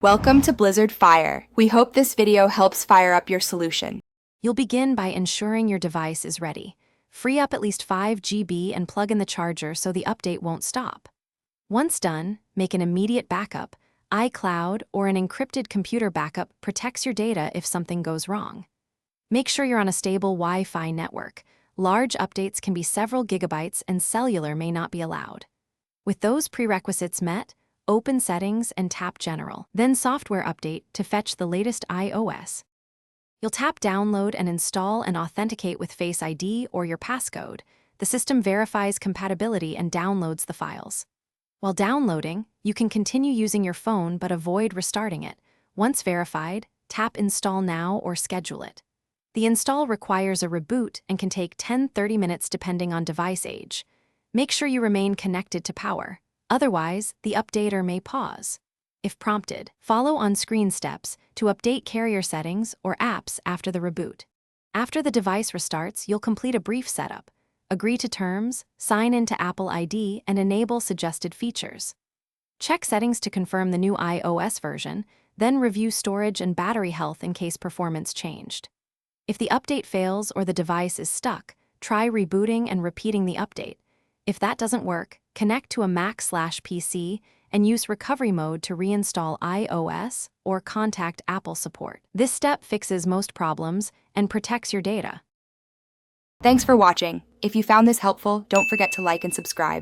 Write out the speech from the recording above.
Welcome to Blizzard Fire. We hope this video helps fire up your solution. You'll begin by ensuring your device is ready. Free up at least 5 GB and plug in the charger so the update won't stop. Once done, make an immediate backup. iCloud or an encrypted computer backup protects your data if something goes wrong. Make sure you're on a stable Wi-Fi network. Large updates can be several gigabytes and cellular may not be allowed. With those prerequisites met, open Settings and tap General, then Software Update to fetch the latest iOS. You'll tap Download and install and authenticate with Face ID or your passcode. The system verifies compatibility and downloads the files. While downloading, you can continue using your phone but avoid restarting it. Once verified, tap Install Now or schedule it. The install requires a reboot and can take 10-30 minutes depending on device age. Make sure you remain connected to power. Otherwise, the updater may pause. If prompted, follow on-screen steps to update carrier settings or apps after the reboot. After the device restarts, you'll complete a brief setup, agree to terms, sign into Apple ID, and enable suggested features. Check settings to confirm the new iOS version, then review storage and battery health in case performance changed. If the update fails or the device is stuck, try rebooting and repeating the update. If that doesn't work, connect to a Mac/PC and use recovery mode to reinstall iOS or contact Apple support. This step fixes most problems and protects your data. Thanks for watching. If you found this helpful, don't forget to like and subscribe.